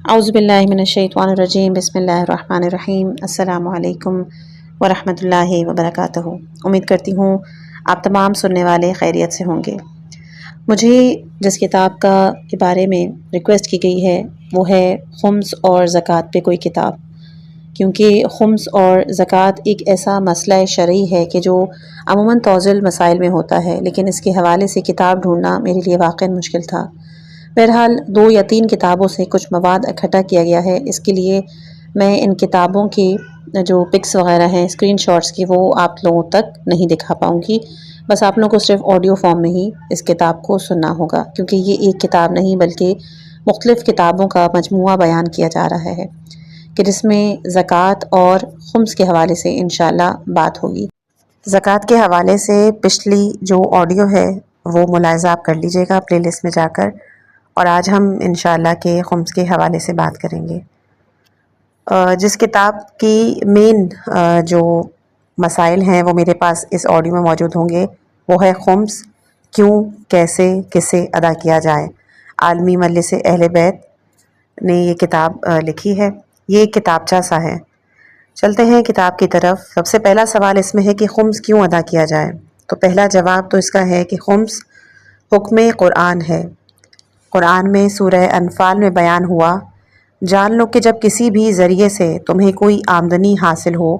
اعوذ باللہ من الشیطان الرجیم، بسم اللہ الرحمن الرحیم۔ السلام علیکم ورحمۃ اللہ وبرکاتہ۔ امید کرتی ہوں آپ تمام سننے والے خیریت سے ہوں گے۔ مجھے جس کتاب کے بارے میں ریکویسٹ کی گئی ہے وہ ہے خمس اور زکوٰۃ پہ کوئی کتاب، کیونکہ خمس اور زکوٰۃ ایک ایسا مسئلہ شرعی ہے کہ جو عموماً توزیع مسائل میں ہوتا ہے، لیکن اس کے حوالے سے کتاب ڈھونڈنا میرے لیے واقعاً مشکل تھا۔ بہرحال 2 یا 3 کتابوں سے کچھ مواد اکٹھا کیا گیا ہے۔ اس کے لیے میں ان کتابوں کی جو پکس وغیرہ ہیں، اسکرین شاٹس کی، وہ آپ لوگوں تک نہیں دکھا پاؤں گی، بس آپ لوگوں کو صرف آڈیو فارم میں ہی اس کتاب کو سننا ہوگا، کیونکہ یہ ایک کتاب نہیں بلکہ مختلف کتابوں کا مجموعہ بیان کیا جا رہا ہے کہ جس میں زکوٰۃ اور خمس کے حوالے سے انشاءاللہ بات ہوگی۔ زکوٰۃ کے حوالے سے پچھلی جو آڈیو ہے وہ ملاحظہ آپ کر لیجئے گا پلے لسٹ میں جا کر، اور آج ہم انشاءاللہ کے خمس کے حوالے سے بات کریں گے۔ جس کتاب کی مین جو مسائل ہیں وہ میرے پاس اس آڈیو میں موجود ہوں گے، وہ ہے خمس کیوں، کیسے، کسے ادا کیا جائے۔ عالمی مجلس اہل بیت نے یہ کتاب لکھی ہے۔ یہ ایک کتابچہ سا ہے۔ چلتے ہیں کتاب کی طرف۔ سب سے پہلا سوال اس میں ہے کہ خمس کیوں ادا کیا جائے، تو پہلا جواب تو اس کا ہے کہ خمس حکم قرآن ہے۔ قرآن میں سورہ انفال میں بیان ہوا، جان لو کہ جب کسی بھی ذریعے سے تمہیں کوئی آمدنی حاصل ہو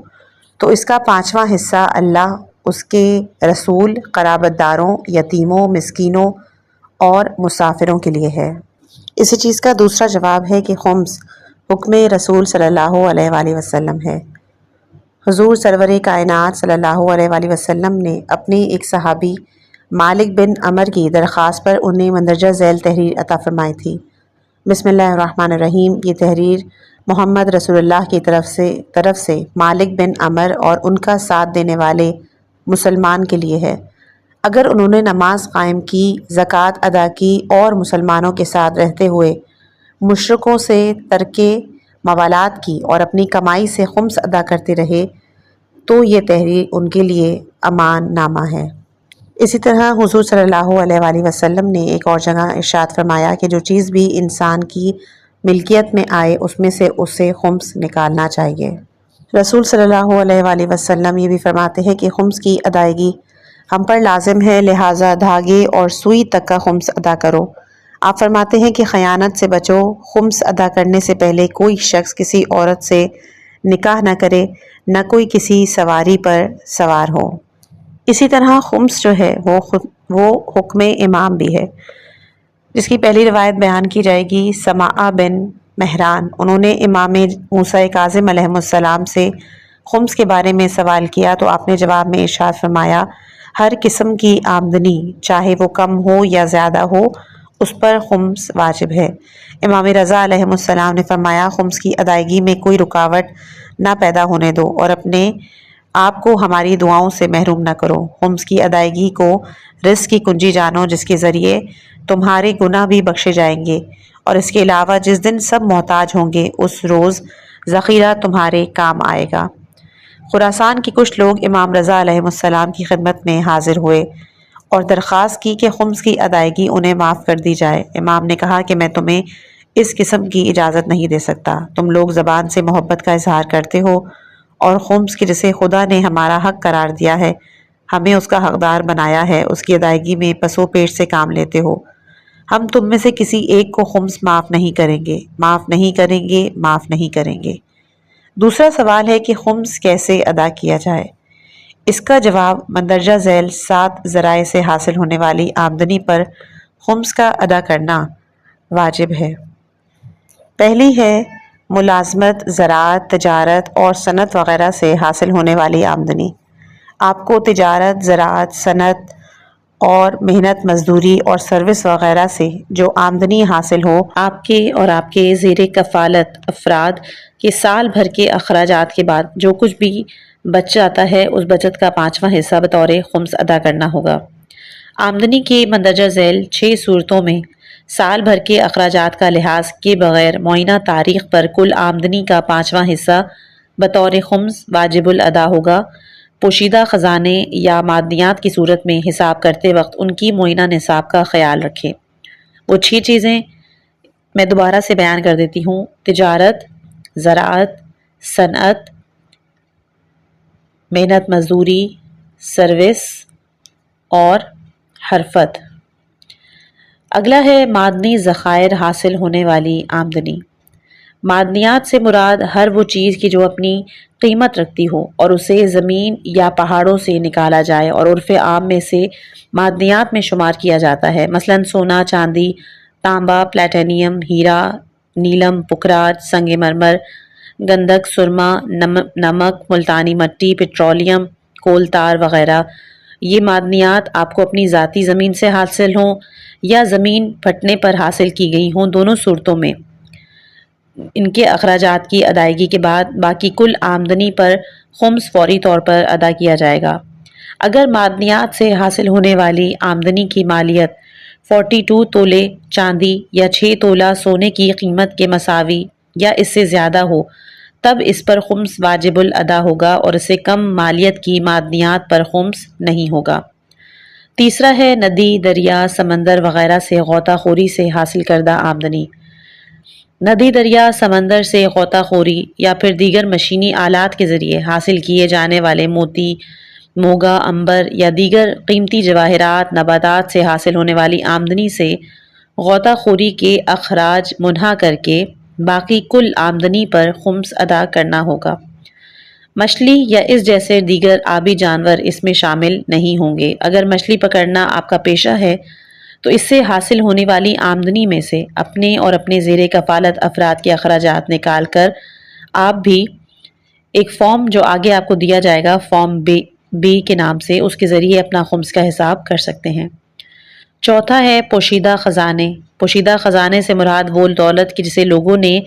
تو اس کا 5واں حصہ اللہ، اس کے رسول، قرابت داروں، یتیموں، مسکینوں اور مسافروں کے لیے ہے۔ اسی چیز کا دوسرا جواب ہے کہ خمس حکم رسول صلی اللہ علیہ وآلہ وسلم ہے۔ حضور سرور کائنات صلی اللہ علیہ وآلہ وسلم نے اپنی ایک صحابی مالک بن عمر کی درخواست پر انہیں مندرجہ ذیل تحریر عطا فرمائی تھی۔ بسم اللہ الرحمن الرحیم۔ یہ تحریر محمد رسول اللہ کی طرف سے مالک بن عمر اور ان کا ساتھ دینے والے مسلمان کے لیے ہے۔ اگر انہوں نے نماز قائم کی، زکوٰۃ ادا کی اور مسلمانوں کے ساتھ رہتے ہوئے مشرکوں سے ترک موالات کی اور اپنی کمائی سے خمس ادا کرتے رہے تو یہ تحریر ان کے لیے امان نامہ ہے۔ اسی طرح حضور صلی اللہ علیہ وآلہ وسلم نے ایک اور جگہ ارشاد فرمایا کہ جو چیز بھی انسان کی ملکیت میں آئے اس میں سے اسے خمس نکالنا چاہیے۔ رسول صلی اللہ علیہ وآلہ وسلم یہ بھی فرماتے ہیں کہ خمس کی ادائیگی ہم پر لازم ہے، لہٰذا دھاگے اور سوئی تک کا خمس ادا کرو۔ آپ فرماتے ہیں کہ خیانت سے بچو۔ خمس ادا کرنے سے پہلے کوئی شخص کسی عورت سے نکاح نہ کرے، نہ کوئی کسی سواری پر سوار ہو۔ اسی طرح خمس جو ہے وہ حکم امام بھی ہے، جس کی پہلی روایت بیان کی جائے گی۔ سماع بن مہران، انہوں نے امام موسیٰ کاظم علیہ السلام سے خمس کے بارے میں سوال کیا تو آپ نے جواب میں ارشاد فرمایا، ہر قسم کی آمدنی چاہے وہ کم ہو یا زیادہ ہو اس پر خمس واجب ہے۔ امام رضا علیہ السلام نے فرمایا، خمس کی ادائیگی میں کوئی رکاوٹ نہ پیدا ہونے دو اور اپنے آپ کو ہماری دعاؤں سے محروم نہ کرو۔ خمس کی ادائیگی کو رزق کی کنجی جانو، جس کے ذریعے تمہارے گناہ بھی بخشے جائیں گے، اور اس کے علاوہ جس دن سب محتاج ہوں گے اس روز ذخیرہ تمہارے کام آئے گا۔ خراسان کے کچھ لوگ امام رضا علیہ السلام کی خدمت میں حاضر ہوئے اور درخواست کی کہ خمس کی ادائیگی انہیں معاف کر دی جائے۔ امام نے کہا کہ میں تمہیں اس قسم کی اجازت نہیں دے سکتا۔ تم لوگ زبان سے محبت کا اظہار کرتے ہو اور خمس کی جسے خدا نے ہمارا حق قرار دیا ہے، ہمیں اس کا حقدار بنایا ہے، اس کی ادائیگی میں پسو پیش سے کام لیتے ہو۔ ہم تم میں سے کسی ایک کو خمس معاف نہیں کریں گے، معاف نہیں کریں گے، معاف نہیں کریں گے۔ دوسرا سوال ہے کہ خمس کیسے ادا کیا جائے۔ اس کا جواب مندرجہ ذیل 7 ذرائع سے حاصل ہونے والی آمدنی پر خمس کا ادا کرنا واجب ہے۔ پہلی ہے ملازمت، زراعت، تجارت اور صنعت وغیرہ سے حاصل ہونے والی آمدنی۔ آپ کو تجارت، زراعت، صنعت اور محنت مزدوری اور سروس وغیرہ سے جو آمدنی حاصل ہو، آپ کے اور آپ کے زیر کفالت افراد کے سال بھر کے اخراجات کے بعد جو کچھ بھی بچ جاتا ہے اس بچت کا 5واں حصہ بطور خمس ادا کرنا ہوگا۔ آمدنی کے مندرجہ ذیل 6 صورتوں میں سال بھر کے اخراجات کا لحاظ کے بغیر معینہ تاریخ پر کل آمدنی کا 5واں حصہ بطور خمس واجب الادا ہوگا۔ پوشیدہ خزانے یا معدنیات کی صورت میں حساب کرتے وقت ان کی معینہ نصاب کا خیال رکھیں۔ وہ 6 چیزیں میں دوبارہ سے بیان کر دیتی ہوں: تجارت، زراعت، صنعت، محنت مزدوری، سروس اور حرفت۔ اگلا ہے معدنی ذخائر حاصل ہونے والی آمدنی۔ معدنیات سے مراد ہر وہ چیز کی جو اپنی قیمت رکھتی ہو اور اسے زمین یا پہاڑوں سے نکالا جائے اور عرف عام میں سے معدنیات میں شمار کیا جاتا ہے، مثلا سونا، چاندی، تانبا، پلیٹینیم، ہیرا، نیلم، پکراج، سنگ مرمر، گندھک، سرما، نمک، ملتانی مٹی، پیٹرولیم، کول تار وغیرہ۔ یہ معدنیات آپ کو اپنی ذاتی زمین سے حاصل ہوں یا زمین پھٹنے پر حاصل کی گئی ہوں، دونوں صورتوں میں ان کے اخراجات کی ادائیگی کے بعد باقی کل آمدنی پر خمس فوری طور پر ادا کیا جائے گا۔ اگر معدنیات سے حاصل ہونے والی آمدنی کی مالیت 42 تولے چاندی یا 6 تولہ سونے کی قیمت کے مساوی یا اس سے زیادہ ہو، تب اس پر خمس واجب الادا ہوگا اور اس سے کم مالیت کی معدنیات پر خمس نہیں ہوگا۔ تیسرا ہے ندی، دریا، سمندر وغیرہ سے غوطہ خوری سے حاصل کردہ آمدنی۔ ندی، دریا، سمندر سے غوطہ خوری یا پھر دیگر مشینی آلات کے ذریعے حاصل کیے جانے والے موتی، موگا، عنبر یا دیگر قیمتی جواہرات، نباتات سے حاصل ہونے والی آمدنی سے غوطہ خوری کے اخراج منہا کر کے باقی کل آمدنی پر خمس ادا کرنا ہوگا۔ مچھلی یا اس جیسے دیگر آبی جانور اس میں شامل نہیں ہوں گے۔ اگر مچھلی پکڑنا آپ کا پیشہ ہے تو اس سے حاصل ہونے والی آمدنی میں سے اپنے اور اپنے زیر کفالت افراد کے اخراجات نکال کر آپ بھی ایک فارم جو آگے آپ کو دیا جائے گا، فارم بی کے نام سے، اس کے ذریعے اپنا خمس کا حساب کر سکتے ہیں۔ چوتھا ہے پوشیدہ خزانے۔ پوشیدہ خزانے سے مراد وہ دولت کی جسے لوگوں نے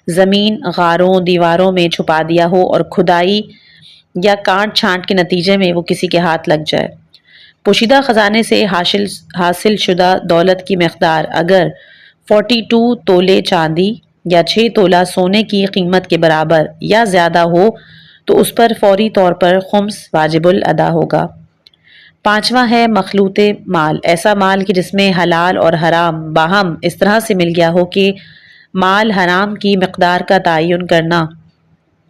زمین، غاروں، دیواروں میں چھپا دیا ہو اور کھدائی یا کاٹ چھانٹ کے نتیجے میں وہ کسی کے ہاتھ لگ جائے۔ پوشیدہ خزانے سے حاصل شدہ دولت کی مقدار اگر 42 تولے چاندی یا 6 تولہ سونے کی قیمت کے برابر یا زیادہ ہو تو اس پر فوری طور پر خمس واجب الادا ہوگا۔ پانچواں ہے مخلوط مال۔ ایسا مال کہ جس میں حلال اور حرام باہم اس طرح سے مل گیا ہو کہ مال حرام کی مقدار کا تعین کرنا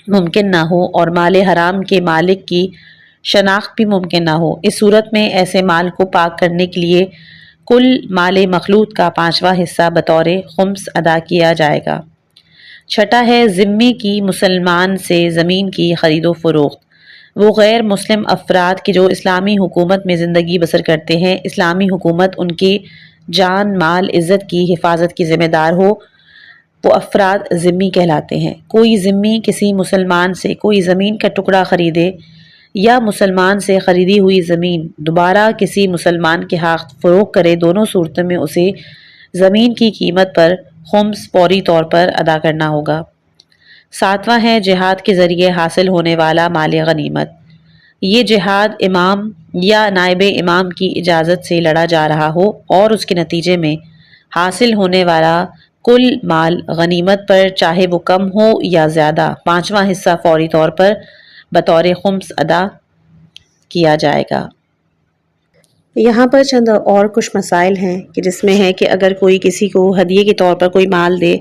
ممکن نہ ہو اور مال حرام کے مالک کی شناخت بھی ممکن نہ ہو۔ اس صورت میں ایسے مال کو پاک کرنے کے لیے کل مال مخلوط کا 5واں حصہ بطور خمس ادا کیا جائے گا۔ چھٹا ہے ذمے کی مسلمان سے زمین کی خرید و فروخت۔ وہ غیر مسلم افراد کی جو اسلامی حکومت میں زندگی بسر کرتے ہیں، اسلامی حکومت ان کے جان، مال، عزت کی حفاظت کی ذمہ دار ہو، وہ افراد ذمی کہلاتے ہیں۔ کوئی ذمی کسی مسلمان سے کوئی زمین کا ٹکڑا خریدے یا مسلمان سے خریدی ہوئی زمین دوبارہ کسی مسلمان کے ہاتھ فروخت کرے، دونوں صورتوں میں اسے زمین کی قیمت پر خمس فوری طور پر ادا کرنا ہوگا۔ ساتواں ہے جہاد کے ذریعے حاصل ہونے والا مال غنیمت۔ یہ جہاد امام یا نائب امام کی اجازت سے لڑا جا رہا ہو اور اس کے نتیجے میں حاصل ہونے والا کل مال غنیمت پر چاہے وہ کم ہو یا زیادہ 5واں حصہ فوری طور پر بطور خمس ادا کیا جائے گا۔ یہاں پر چند اور کچھ مسائل ہیں کہ جس میں ہے کہ اگر کوئی کسی کو ہدیے کے طور پر کوئی مال دے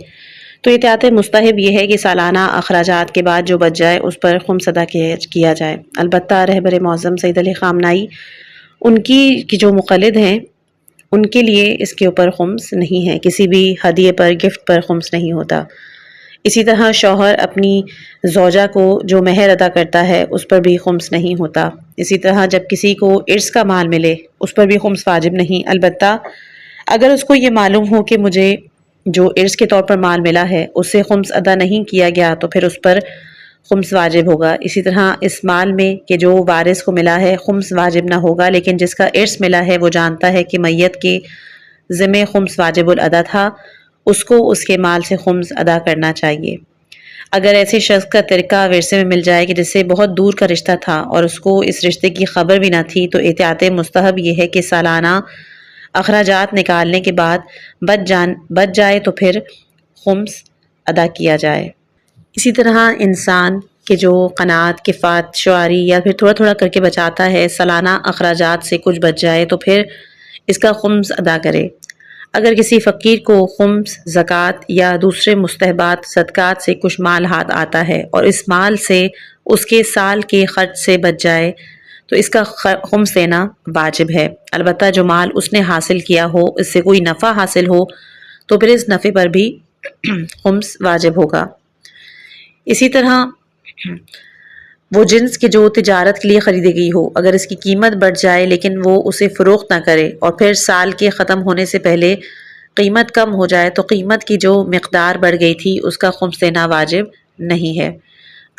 تو احتیاط مستحب یہ ہے کہ سالانہ اخراجات کے بعد جو بچ جائے اس پر خمس ادا کیا جائے۔ البتہ رہبر معظم سید علی خامنائی ان کی جو مقلد ہیں ان کے لیے اس کے اوپر خمس نہیں ہے، کسی بھی ہدیے پر، گفٹ پر خمس نہیں ہوتا۔ اسی طرح شوہر اپنی زوجہ کو جو مہر ادا کرتا ہے اس پر بھی خمس نہیں ہوتا۔ اسی طرح جب کسی کو ارث کا مال ملے اس پر بھی خمس واجب نہیں، البتہ اگر اس کو یہ معلوم ہو کہ مجھے جو ارث کے طور پر مال ملا ہے اس سے خمس ادا نہیں کیا گیا تو پھر اس پر خمس واجب ہوگا۔ اسی طرح اس مال میں کہ جو وارث کو ملا ہے خمس واجب نہ ہوگا، لیکن جس کا ارث ملا ہے وہ جانتا ہے کہ میت کے ذمہ خمس واجب الادا تھا، اس کو اس کے مال سے خمس ادا کرنا چاہیے۔ اگر ایسے شخص کا ترکہ ورثے میں مل جائے کہ جس سے بہت دور کا رشتہ تھا اور اس کو اس رشتے کی خبر بھی نہ تھی تو احتیاط مستحب یہ ہے کہ سالانہ اخراجات نکالنے کے بعد بچ جائے تو پھر خمس ادا کیا جائے۔ اسی طرح انسان کے جو قناعت، کفایت، شعاری یا پھر تھوڑا تھوڑا کر کے بچاتا ہے، سالانہ اخراجات سے کچھ بچ جائے تو پھر اس کا خمس ادا کرے۔ اگر کسی فقیر کو خمس، زکوٰۃ یا دوسرے مستحبات صدقات سے کچھ مال ہاتھ آتا ہے اور اس مال سے اس کے سال کے خرچ سے بچ جائے تو اس کا خمس دینا واجب ہے، البتہ جو مال اس نے حاصل کیا ہو اس سے کوئی نفع حاصل ہو تو پھر اس نفع پر بھی خمس واجب ہوگا۔ اسی طرح وہ جنس کی جو تجارت کے لیے خریدی گئی ہو، اگر اس کی قیمت بڑھ جائے لیکن وہ اسے فروخت نہ کرے اور پھر سال کے ختم ہونے سے پہلے قیمت کم ہو جائے تو قیمت کی جو مقدار بڑھ گئی تھی اس کا خمس دینا واجب نہیں ہے۔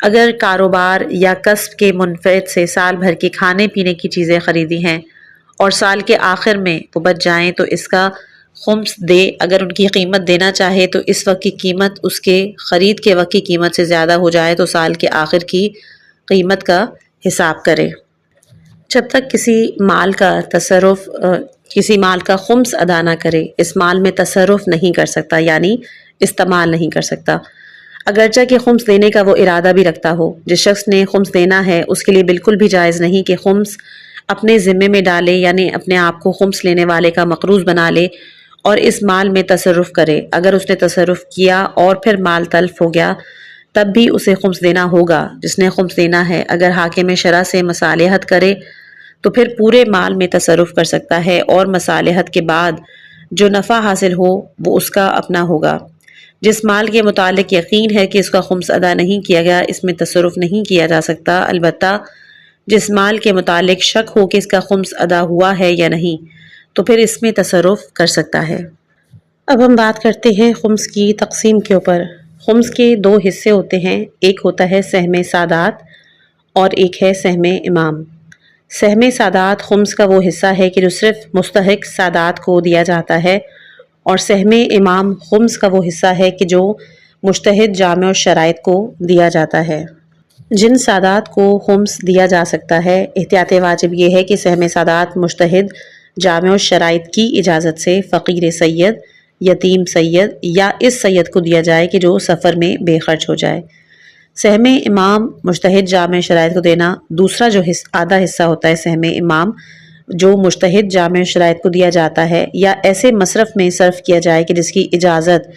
اگر کاروبار یا کسب کے منفعت سے سال بھر کے کھانے پینے کی چیزیں خریدی ہیں اور سال کے آخر میں وہ بچ جائیں تو اس کا خمس دے، اگر ان کی قیمت دینا چاہے تو اس وقت کی قیمت اس کے خرید کے وقت کی قیمت سے زیادہ ہو جائے تو سال کے آخر کی قیمت کا حساب کرے۔ جب تک کسی مال کا خمس ادا نہ کرے اس مال میں تصرف نہیں کر سکتا، یعنی استعمال نہیں کر سکتا، اگرچہ کہ خمس دینے کا وہ ارادہ بھی رکھتا ہو۔ جس شخص نے خمس دینا ہے اس کے لیے بالکل بھی جائز نہیں کہ خمس اپنے ذمے میں ڈالے، یعنی اپنے آپ کو خمس لینے والے کا مقروض بنا لے اور اس مال میں تصرف کرے۔ اگر اس نے تصرف کیا اور پھر مال تلف ہو گیا تب بھی اسے خمس دینا ہوگا۔ جس نے خمس دینا ہے اگر حاکم شرع سے مصالحت کرے تو پھر پورے مال میں تصرف کر سکتا ہے اور مصالحت کے بعد جو نفع حاصل ہو وہ اس کا اپنا ہوگا۔ جس مال کے متعلق یقین ہے کہ اس کا خمس ادا نہیں کیا گیا اس میں تصرف نہیں کیا جا سکتا، البتہ جس مال کے متعلق شک ہو کہ اس کا خمس ادا ہوا ہے یا نہیں تو پھر اس میں تصرف کر سکتا ہے۔ اب ہم بات کرتے ہیں خمس کی تقسیم کے اوپر۔ خمس کے دو حصے ہوتے ہیں، ایک ہوتا ہے سہم سادات اور ایک ہے سہم امام۔ سہم سادات خمس کا وہ حصہ ہے کہ جو صرف مستحق سادات کو دیا جاتا ہے، اور سہم امام خمس کا وہ حصہ ہے کہ جو مجتہد جامع الشرائط کو دیا جاتا ہے۔ جن سادات کو خمس دیا جا سکتا ہے، احتیاط واجب یہ ہے کہ سہم سادات مجتہد جامع الشرائط کی اجازت سے فقیر سید، یتیم سید یا اس سید کو دیا جائے کہ جو سفر میں بے خرچ ہو جائے۔ سہم امام مجتہد جامع شرائط کو دینا۔ دوسرا جو آدھا حصہ ہوتا ہے سہم امام جو مجتہد جامع شرائط کو دیا جاتا ہے یا ایسے مصرف میں صرف کیا جائے کہ جس کی اجازت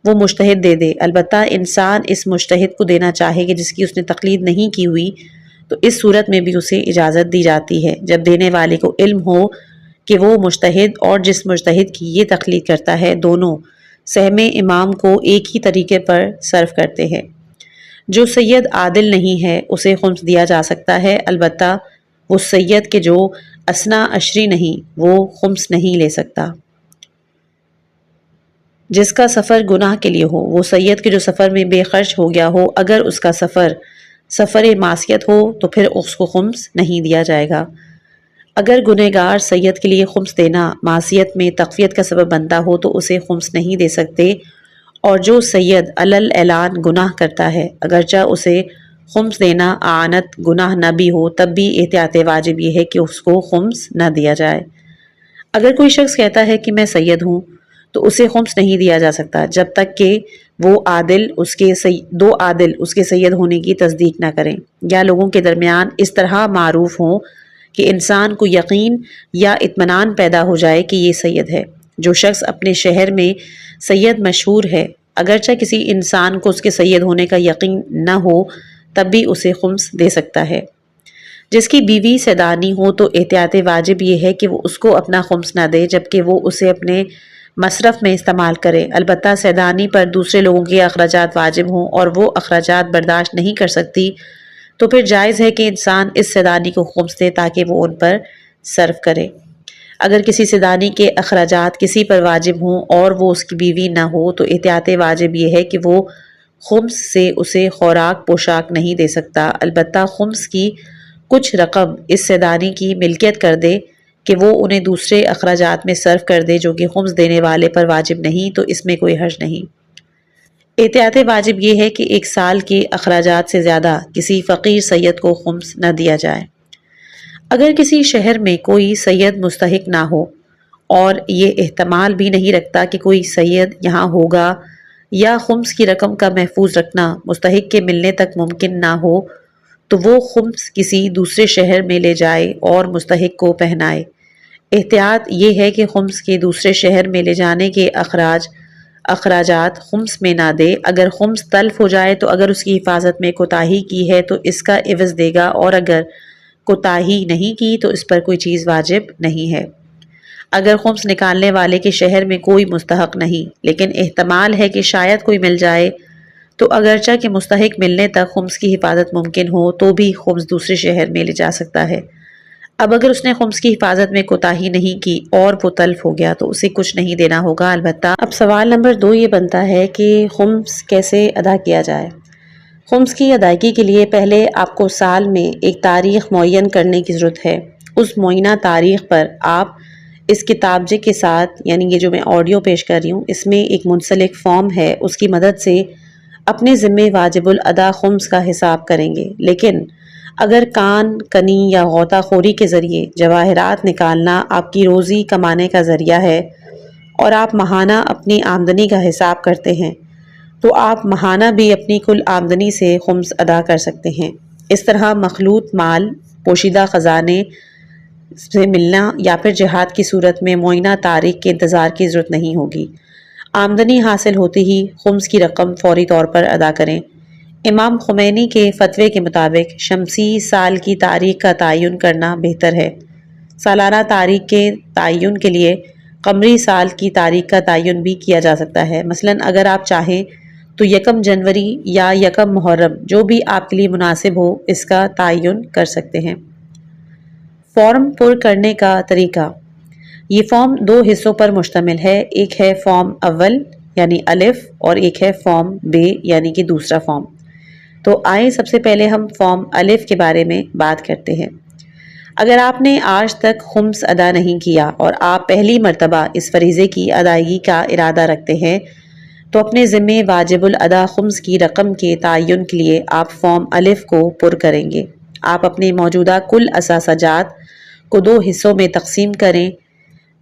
وہ مجتہد دے دے، البتہ انسان اس مجتہد کو دینا چاہے کہ جس کی اس نے تقلید نہیں کی ہوئی تو اس صورت میں بھی اسے اجازت دی جاتی ہے جب دینے والے کو علم ہو کہ وہ مجتہد اور جس مجتہد کی یہ تقلید کرتا ہے دونوں سہم امام کو ایک ہی طریقے پر صرف کرتے ہیں۔ جو سید عادل نہیں ہے اسے خمس دیا جا سکتا ہے، البتہ وہ سید کے جو اسنا عشری نہیں وہ خمس نہیں لے سکتا۔ جس کا سفر گناہ کے لیے ہو، وہ سید کے جو سفر میں بے خرچ ہو گیا ہو، اگر اس کا سفر معصیت ہو تو پھر اس کو خمس نہیں دیا جائے گا۔ اگر گنہگار سید کے لیے خمس دینا معصیت میں تقویت کا سبب بنتا ہو تو اسے خمس نہیں دے سکتے، اور جو سید علل اعلان گناہ کرتا ہے اگرچہ اسے خمس دینا اعانت گناہ نہ بھی ہو تب بھی احتیاط واجب یہ ہے کہ اس کو خمس نہ دیا جائے۔ اگر کوئی شخص کہتا ہے کہ میں سید ہوں تو اسے خمس نہیں دیا جا سکتا جب تک کہ وہ دو عادل اس کے سید ہونے کی تصدیق نہ کریں یا لوگوں کے درمیان اس طرح معروف ہوں کہ انسان کو یقین یا اطمینان پیدا ہو جائے کہ یہ سید ہے۔ جو شخص اپنے شہر میں سید مشہور ہے اگرچہ کسی انسان کو اس کے سید ہونے کا یقین نہ ہو تب بھی اسے خمس دے سکتا ہے۔ جس کی بیوی سیدانی ہو تو احتیاط واجب یہ ہے کہ وہ اس کو اپنا خمس نہ دے جبکہ وہ اسے اپنے مصرف میں استعمال کرے، البتہ سیدانی پر دوسرے لوگوں کے اخراجات واجب ہوں اور وہ اخراجات برداشت نہیں کر سکتی تو پھر جائز ہے کہ انسان اس سیدانی کو خمس دے تاکہ وہ ان پر صرف کرے۔ اگر کسی سیدانی کے اخراجات کسی پر واجب ہوں اور وہ اس کی بیوی نہ ہو تو احتیاط واجب یہ ہے کہ وہ خمس سے اسے خوراک پوشاک نہیں دے سکتا، البتہ خمس کی کچھ رقم اس سیدانی کی ملکیت کر دے کہ وہ انہیں دوسرے اخراجات میں صرف کر دے جو کہ خمس دینے والے پر واجب نہیں تو اس میں کوئی حرج نہیں۔ احتیاط واجب یہ ہے کہ ایک سال کے اخراجات سے زیادہ کسی فقیر سید کو خمس نہ دیا جائے۔ اگر کسی شہر میں کوئی سید مستحق نہ ہو اور یہ احتمال بھی نہیں رکھتا کہ کوئی سید یہاں ہوگا یا خمس کی رقم کا محفوظ رکھنا مستحق کے ملنے تک ممکن نہ ہو تو وہ خمس کسی دوسرے شہر میں لے جائے اور مستحق کو پہنائے۔ احتیاط یہ ہے کہ خمس کے دوسرے شہر میں لے جانے کے اخراجات خمس میں نہ دے۔ اگر خمس تلف ہو جائے تو اگر اس کی حفاظت میں کوتاہی کی ہے تو اس کا عوض دے گا، اور اگر کوتاہی نہیں کی تو اس پر کوئی چیز واجب نہیں ہے۔ اگر خمس نکالنے والے کے شہر میں کوئی مستحق نہیں لیکن احتمال ہے کہ شاید کوئی مل جائے، تو اگرچہ کہ مستحق ملنے تک خمس کی حفاظت ممکن ہو تو بھی خمس دوسرے شہر میں لے جا سکتا ہے۔ اب اگر اس نے خمس کی حفاظت میں کوتاہی نہیں کی اور وہ تلف ہو گیا تو اسے کچھ نہیں دینا ہوگا البتہ۔ اب سوال نمبر 2 یہ بنتا ہے کہ خمس کیسے ادا کیا جائے؟ خمس کی ادائیگی کے لیے پہلے آپ کو سال میں ایک تاریخ معین کرنے کی ضرورت ہے۔ اس معینہ تاریخ پر آپ اس کتابچے کے ساتھ، یعنی یہ جو میں آڈیو پیش کر رہی ہوں اس میں ایک منسلک فارم ہے، اس کی مدد سے اپنے ذمے واجب الادا خمس کا حساب کریں گے۔ لیکن اگر کان کنی یا غوطہ خوری کے ذریعے جواہرات نکالنا آپ کی روزی کمانے کا ذریعہ ہے اور آپ ماہانہ اپنی آمدنی کا حساب کرتے ہیں تو آپ ماہانہ بھی اپنی کل آمدنی سے خمس ادا کر سکتے ہیں۔ اس طرح مخلوط مال، پوشیدہ خزانے سے ملنا یا پھر جہاد کی صورت میں معینہ تاریخ کے انتظار کی ضرورت نہیں ہوگی۔ آمدنی حاصل ہوتے ہی خمس کی رقم فوری طور پر ادا کریں۔ امام خمینی کے فتوے کے مطابق شمسی سال کی تاریخ کا تعین کرنا بہتر ہے۔ سالانہ تاریخ کے تعین کے لیے قمری سال کی تاریخ کا تعین بھی کیا جا سکتا ہے۔ مثلاً اگر آپ چاہیں تو 1 جنوری یا 1 محرم، جو بھی آپ کے لیے مناسب ہو، اس کا تعین کر سکتے ہیں۔ فارم پر کرنے کا طریقہ۔ یہ فارم 2 حصوں پر مشتمل ہے، ایک ہے فارم اول یعنی الف اور ایک ہے فارم بے یعنی کہ دوسرا فارم۔ تو آئیں سب سے پہلے ہم فارم الف کے بارے میں بات کرتے ہیں۔ اگر آپ نے آج تک خمس ادا نہیں کیا اور آپ پہلی مرتبہ اس فریضے کی ادائیگی کا ارادہ رکھتے ہیں تو اپنے ذمے واجب الادا خمس کی رقم کے تعین کے لیے آپ فارم الف کو پر کریں گے۔ آپ اپنے موجودہ کل اثاثہ جات کو 2 حصوں میں تقسیم کریں۔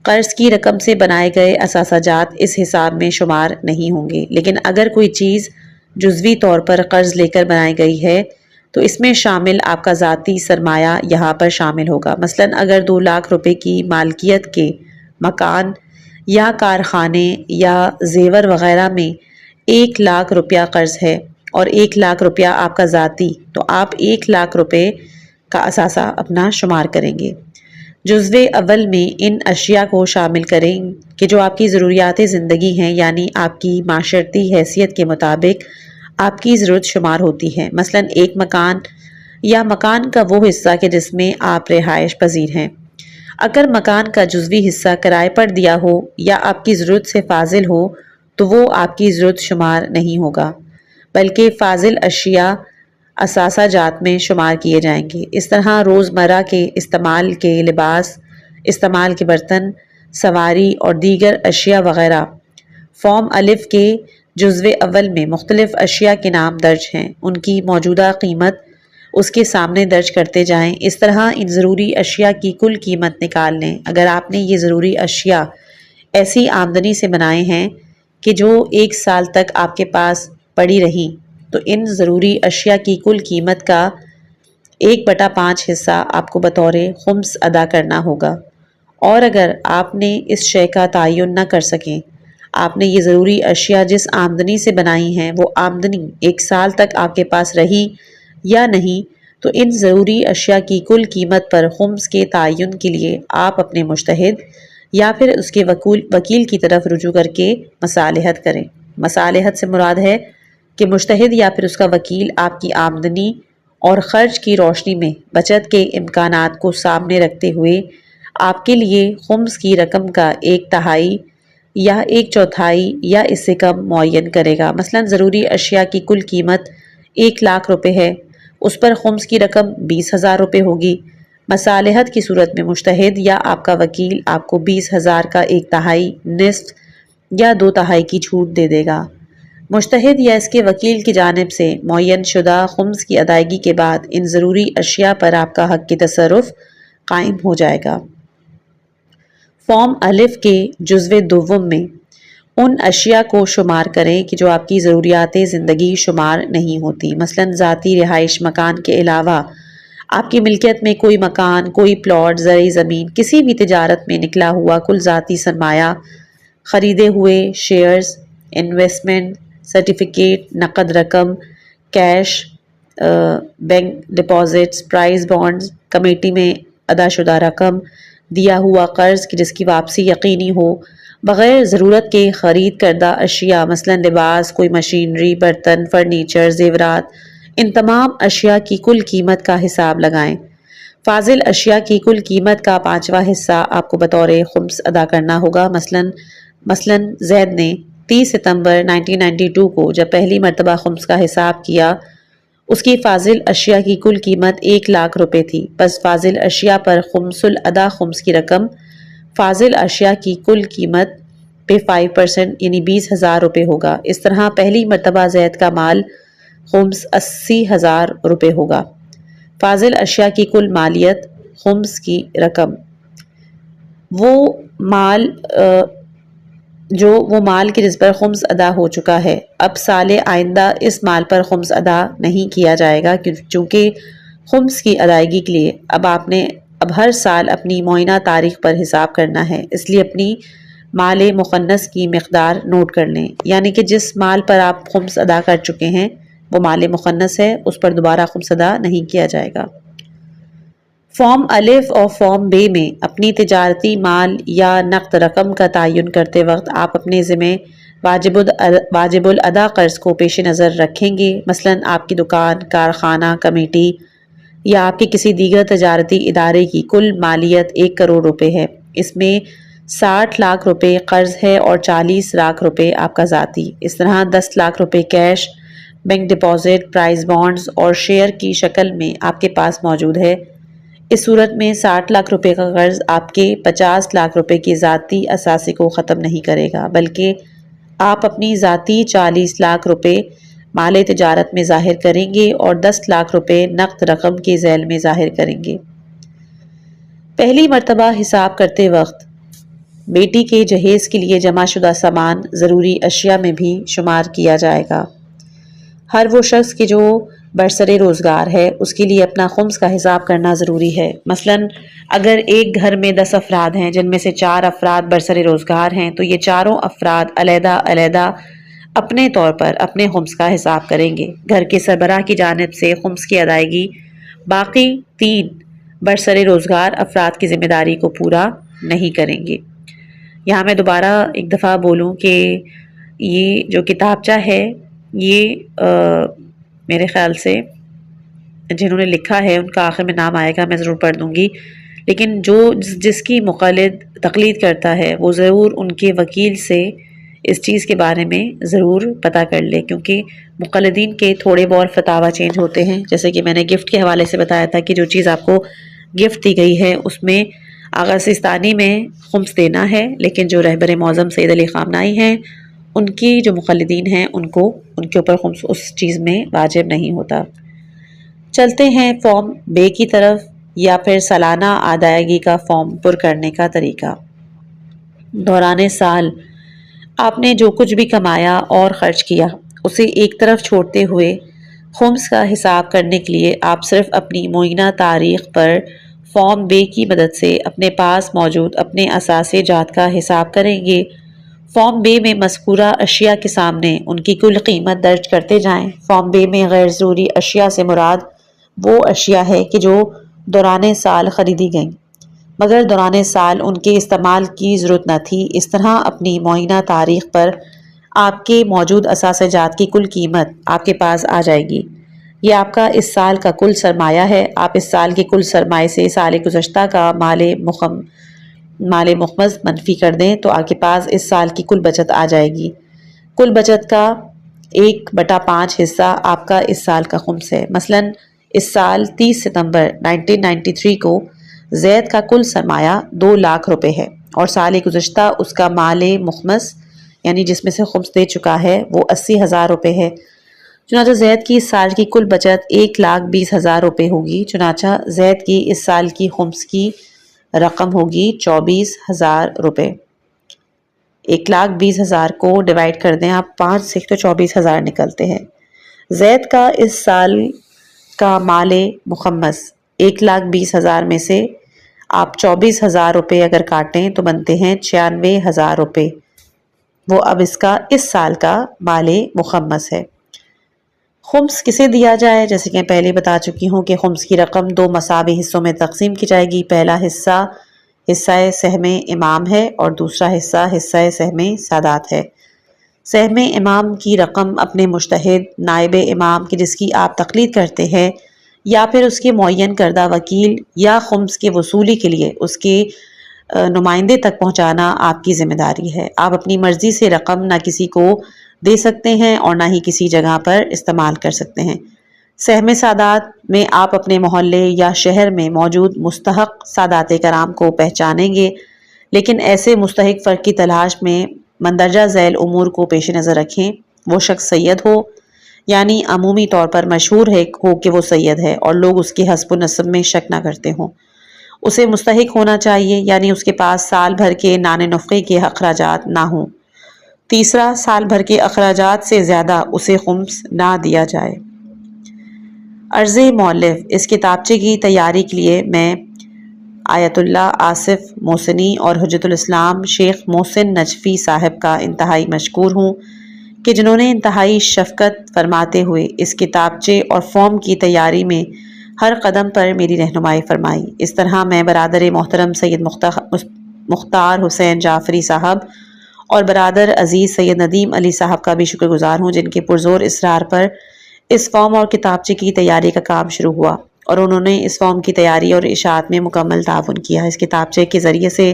قرض کی رقم سے بنائے گئے اثاثہ جات اس حساب میں شمار نہیں ہوں گے، لیکن اگر کوئی چیز جزوی طور پر قرض لے کر بنائی گئی ہے تو اس میں شامل آپ کا ذاتی سرمایہ یہاں پر شامل ہوگا۔ مثلاً اگر 2 لاکھ روپے کی مالکیت کے مکان یا کارخانے یا زیور وغیرہ میں 1 لاکھ روپیہ قرض ہے اور 1 لاکھ روپیہ آپ کا ذاتی، تو آپ 1 لاکھ روپے کا اثاثہ اپنا شمار کریں گے۔ جزوے اول میں ان اشیاء کو شامل کریں کہ جو آپ کی ضروریات زندگی ہیں، یعنی آپ کی معاشرتی حیثیت کے مطابق آپ کی ضرورت شمار ہوتی ہے۔ مثلاً ایک مکان یا مکان کا وہ حصہ کہ جس میں آپ رہائش پذیر ہیں۔ اگر مکان کا جزوی حصہ کرائے پر دیا ہو یا آپ کی ضرورت سے فاضل ہو تو وہ آپ کی ضرورت شمار نہیں ہوگا، بلکہ فاضل اشیاء اثاثہ جات میں شمار کیے جائیں گے۔ اس طرح روزمرہ کے استعمال کے لباس، استعمال کے برتن، سواری اور دیگر اشیاء وغیرہ۔ فارم الف کے جزوے اول میں مختلف اشیاء کے نام درج ہیں، ان کی موجودہ قیمت اس کے سامنے درج کرتے جائیں۔ اس طرح ان ضروری اشیاء کی کل قیمت نکال لیں۔ اگر آپ نے یہ ضروری اشیاء ایسی آمدنی سے بنائے ہیں کہ جو 1 سال تک آپ کے پاس پڑی رہیں تو ان ضروری اشیاء کی کل قیمت کا 1/5 حصہ آپ کو بطور خمس ادا کرنا ہوگا۔ اور اگر آپ نے اس شے کا تعین نہ کر سکیں، آپ نے یہ ضروری اشیاء جس آمدنی سے بنائی ہیں وہ آمدنی 1 سال تک آپ کے پاس رہی یا نہیں، تو ان ضروری اشیاء کی کل قیمت پر خمس کے تعین کے لیے آپ اپنے مجتہد یا پھر اس کے وکیل کی طرف رجوع کر کے مصالحت کریں۔ مصالحت سے مراد ہے کہ مجتہد یا پھر اس کا وکیل آپ کی آمدنی اور خرچ کی روشنی میں بچت کے امکانات کو سامنے رکھتے ہوئے آپ کے لیے خمس کی رقم کا 1/3 یا 1/4 یا اس سے کم معین کرے گا۔ مثلاً ضروری اشیاء کی کل قیمت 1 لاکھ روپے ہے، اس پر خمس کی رقم 20,000 روپے ہوگی۔ مصالحت کی صورت میں مجتہد یا آپ کا وکیل آپ کو 20,000 کا 1/3، نصف یا 2/3 کی چھوٹ دے دے گا۔ مجتہد یا اس کے وکیل کی جانب سے معین شدہ خمس کی ادائیگی کے بعد ان ضروری اشیاء پر آپ کا حق کی تصرف قائم ہو جائے گا۔ فارم الف کے جزوے دوم میں ان اشیاء کو شمار کریں کہ جو آپ کی ضروریات زندگی شمار نہیں ہوتی۔ مثلاً ذاتی رہائش مکان کے علاوہ آپ کی ملکیت میں کوئی مکان، کوئی پلاٹ، زرعی زمین، کسی بھی تجارت میں نکلا ہوا کل ذاتی سرمایہ، خریدے ہوئے شیئرز، انویسٹمنٹ، سرٹیفکیٹ، نقد رقم، cash, bank deposits, prize bonds, committee میں ادا شدہ رقم، دیا ہوا قرض کہ جس کی واپسی یقینی ہو، بغیر ضرورت کے خرید کردہ اشیاء مثلا لباس، کوئی مشینری، برتن، فرنیچر، زیورات، ان تمام اشیاء کی کل قیمت کا حساب لگائیں۔ فاضل اشیاء کی کل قیمت کا 5واں حصہ آپ کو بطور خمس ادا کرنا ہوگا۔ مثلا زید نے 30 ستمبر 1992 کو جب پہلی مرتبہ خمس کا حساب کیا، اس کی فاضل اشیاء کی کل قیمت 1,00,000 روپے تھی۔ بس فاضل اشیاء پر خمس الادا خمس کی رقم فاضل اشیاء کی کل قیمت پہ 5% یعنی 20,000 روپے ہوگا۔ اس طرح پہلی مرتبہ زید کا مال خمس 80,000 روپے ہوگا۔ فاضل اشیاء کی کل مالیت خمس کی رقم وہ مال کہ جس پر خمس ادا ہو چکا ہے۔ اب سال آئندہ اس مال پر خمس ادا نہیں کیا جائے گا، چونکہ خمس کی ادائیگی کے لیے اب ہر سال اپنی معینہ تاریخ پر حساب کرنا ہے۔ اس لیے اپنی مال مخنث کی مقدار نوٹ کر لیں، یعنی کہ جس مال پر آپ خمس ادا کر چکے ہیں وہ مال مخنث ہے، اس پر دوبارہ خمس ادا نہیں کیا جائے گا۔ فارم الف اور فارم بے میں اپنی تجارتی مال یا نقد رقم کا تعین کرتے وقت آپ اپنے ذمہ واجب الادا قرض کو پیش نظر رکھیں گے۔ مثلا آپ کی دکان، کارخانہ، کمیٹی یا آپ کے کسی دیگر تجارتی ادارے کی کل مالیت 1 کروڑ روپے ہے۔ اس میں 60 لاکھ روپے قرض ہے اور 40 لاکھ روپے آپ کا ذاتی۔ اس طرح 10 لاکھ روپے cash, bank deposit, prize bonds اور شیئر کی شکل میں آپ کے پاس موجود ہے۔ اس صورت میں 60 لاکھ روپے کا قرض آپ کے 50 لاکھ روپے کی ذاتی اثاثے کو ختم نہیں کرے گا، بلکہ آپ اپنی ذاتی 40 لاکھ روپے مال تجارت میں ظاہر کریں گے اور 10 لاکھ روپے نقد رقم کے ذیل میں ظاہر کریں گے۔ پہلی مرتبہ حساب کرتے وقت بیٹی کے جہیز کے لیے جمع شدہ سامان ضروری اشیاء میں بھی شمار کیا جائے گا۔ ہر وہ شخص کہ جو برسر روزگار ہے اس کے لیے اپنا خمس کا حساب کرنا ضروری ہے۔ مثلا اگر ایک گھر میں 10 افراد ہیں جن میں سے 4 افراد برسر روزگار ہیں تو یہ چاروں افراد علیحدہ علیحدہ اپنے طور پر اپنے خمس کا حساب کریں گے۔ گھر کے سربراہ کی جانب سے خمس کی ادائیگی باقی 3 برسر روزگار افراد کی ذمہ داری کو پورا نہیں کریں گے۔ یہاں میں دوبارہ ایک دفعہ بولوں کہ یہ جو کتابچہ ہے یہ میرے خیال سے جنہوں نے لکھا ہے ان کا آخر میں نام آئے گا، میں ضرور پڑھ دوں گی، لیکن جس کی تقلید کرتا ہے وہ ضرور ان کے وکیل سے اس چیز کے بارے میں ضرور پتہ کر لے، کیونکہ مقلدین کے تھوڑے بہت فتاوی چینج ہوتے ہیں۔ جیسے کہ میں نے گفٹ کے حوالے سے بتایا تھا کہ جو چیز آپ کو گفٹ دی گئی ہے اس میں آغا سیستانی میں خمس دینا ہے، لیکن جو رہبر معظم سید علی خامنائی ہیں ان کی جو مقلدین ہیں ان کے اوپر خمس اس چیز میں واجب نہیں ہوتا۔ چلتے ہیں فارم بے کی طرف، یا پھر سالانہ ادائیگی کا فارم پر کرنے کا طریقہ۔ دوران سال آپ نے جو کچھ بھی کمایا اور خرچ کیا اسے ایک طرف چھوڑتے ہوئے خمس کا حساب کرنے کے لیے آپ صرف اپنی معینہ تاریخ پر فارم بے کی مدد سے اپنے پاس موجود اپنے اثاثے جات کا حساب کریں گے۔ فارم بے میں مذکورہ اشیاء کے سامنے ان کی کل قیمت درج کرتے جائیں۔ فارم بے میں غیر ضروری اشیاء سے مراد وہ اشیاء ہے کہ جو دوران سال خریدی گئیں مگر دوران سال ان کے استعمال کی ضرورت نہ تھی۔ اس طرح اپنی معینہ تاریخ پر آپ کے موجود اثاثے جات کی کل قیمت آپ کے پاس آ جائے گی۔ یہ آپ کا اس سال کا کل سرمایہ ہے۔ آپ اس سال کے کل سرمایے سے سال گزشتہ کا مال مخمس منفی کر دیں تو آپ کے پاس اس سال کی کل بچت آ جائے گی۔ کل بچت کا 1/5 حصہ آپ کا اس سال کا خمس ہے۔ مثلا اس سال 30 ستمبر 1993 کو زید کا کل سرمایہ 2 لاکھ روپے ہے اور سال گزشتہ اس کا مال مخمس یعنی جس میں سے خمس دے چکا ہے وہ 80,000 روپے ہے۔ چنانچہ زید کی اس سال کی کل بچت 1,20,000 روپے ہوگی۔ چنانچہ زید کی اس سال کی خمس کی رقم ہوگی 24,000 روپے۔ 1,20,000 کو ڈیوائڈ کر دیں آپ 5 سے تو 24,000 نکلتے ہیں۔ زید کا اس سال کا مال مخمس 1,20,000 میں سے آپ 24,000 روپے اگر کاٹیں تو بنتے ہیں 96,000 روپے۔ وہ اب اس سال کا مال مخمس ہے۔ خمس کسے دیا جائے؟ جیسے کہ پہلے بتا چکی ہوں کہ خمس کی رقم 2 مساوی حصوں میں تقسیم کی جائے گی۔ پہلا حصہ سہم امام ہے اور دوسرا حصہ سہم سادات ہے۔ سہم امام کی رقم اپنے مجتہد نائب امام کی جس کی آپ تقلید کرتے ہیں یا پھر اس کے معین کردہ وکیل یا خمس کے وصولی کے لیے اس کے نمائندے تک پہنچانا آپ کی ذمہ داری ہے۔ آپ اپنی مرضی سے رقم نہ کسی کو دے سکتے ہیں اور نہ ہی کسی جگہ پر استعمال کر سکتے ہیں۔ سہم سادات میں آپ اپنے محلے یا شہر میں موجود مستحق سادات کرام کو پہچانیں گے، لیکن ایسے مستحق فرد کی تلاش میں مندرجہ ذیل امور کو پیش نظر رکھیں۔ وہ شخص سید ہو، یعنی عمومی طور پر مشہور ہو کہ وہ سید ہے اور لوگ اس کے حسب و نسب میں شک نہ کرتے ہوں۔ اسے مستحق ہونا چاہیے، یعنی اس کے پاس سال بھر کے نان نفقے کے اخراجات نہ ہوں۔ تیسرا، سال بھر کے اخراجات سے زیادہ اسے خمس نہ دیا جائے۔ عرض مؤلف: اس کتابچے کی تیاری کے لیے میں آیت اللہ آصف محسنی اور حجت الاسلام شیخ محسن نجفی صاحب کا انتہائی مشکور ہوں کہ جنہوں نے انتہائی شفقت فرماتے ہوئے اس کتابچے اور فارم کی تیاری میں ہر قدم پر میری رہنمائی فرمائی۔ اس طرح میں برادر محترم سید مختار حسین جعفری صاحب اور برادر عزیز سید ندیم علی صاحب کا بھی شکر گزار ہوں، جن کے پرزور اصرار پر اس فارم اور کتابچے کی تیاری کا کام شروع ہوا اور انہوں نے اس فارم کی تیاری اور اشاعت میں مکمل تعاون کیا۔ اس کتابچے کے ذریعے سے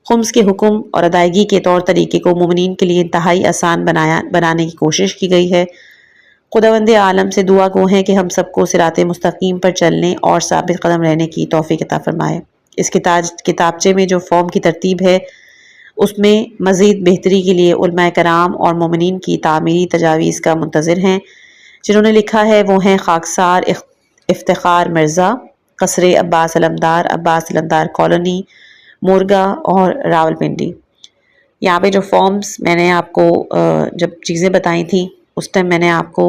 خمس کے حکم اور ادائیگی کے طور طریقے کو مومنین کے لیے انتہائی آسان بنانے کی کوشش کی گئی ہے۔ خداوند عالم سے دعا گو ہیں کہ ہم سب کو صراط مستقیم پر چلنے اور ثابت قدم رہنے کی توفیق عطا فرمائے۔ اس کتابچے میں جو فارم کی ترتیب ہے اس میں مزید بہتری کے لیے علماء کرام اور مومنین کی تعمیری تجاویز کا منتظر ہیں۔ جنہوں نے لکھا ہے وہ ہیں خاکسار افتخار مرزا، قصر عباس علمدار کالونی، مورگا اور راولپنڈی۔ یہاں پہ جو فارمز میں نے آپ کو جب چیزیں بتائی تھیں اس ٹائم میں نے آپ کو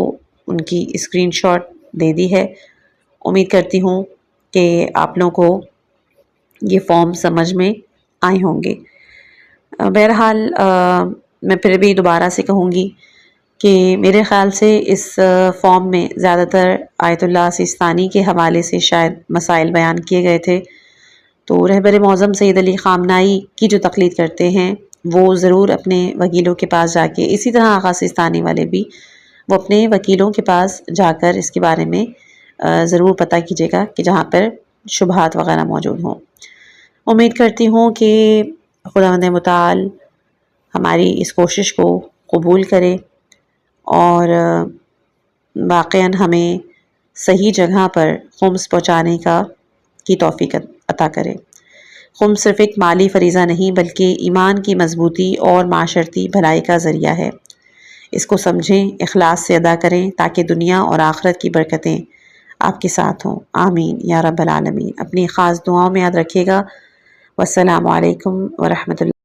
ان کی اسکرین شاٹ دے دی ہے۔ امید کرتی ہوں کہ آپ لوگوں کو یہ فارم سمجھ میں آئے ہوں گے۔ بہرحال میں پھر بھی دوبارہ سے کہوں گی کہ میرے خیال سے اس فارم میں زیادہ تر آیت اللہ سیستانی کے حوالے سے شاید مسائل بیان کیے گئے تھے، تو رہبر معظم سید علی خامنائی کی جو تقلید کرتے ہیں وہ ضرور اپنے وکیلوں کے پاس جا کے، اسی طرح آغا سیستانی والے بھی، وہ اپنے وکیلوں کے پاس جا کر اس کے بارے میں ضرور پتہ کیجیے گا کہ جہاں پر شبہات وغیرہ موجود ہوں۔ امید کرتی ہوں کہ خداوند متعال ہماری اس کوشش کو قبول کرے اور واقعاً ہمیں صحیح جگہ پر خمس پہنچانے کی توفیق عطا کرے۔ خمس صرف ایک مالی فریضہ نہیں بلکہ ایمان کی مضبوطی اور معاشرتی بھلائی کا ذریعہ ہے۔ اس کو سمجھیں، اخلاص سے ادا کریں تاکہ دنیا اور آخرت کی برکتیں آپ کے ساتھ ہوں۔ آمین یا رب العالمین۔ اپنی خاص دعاؤں میں یاد رکھیے گا۔ والسلام علیکم ورحمۃ اللہ۔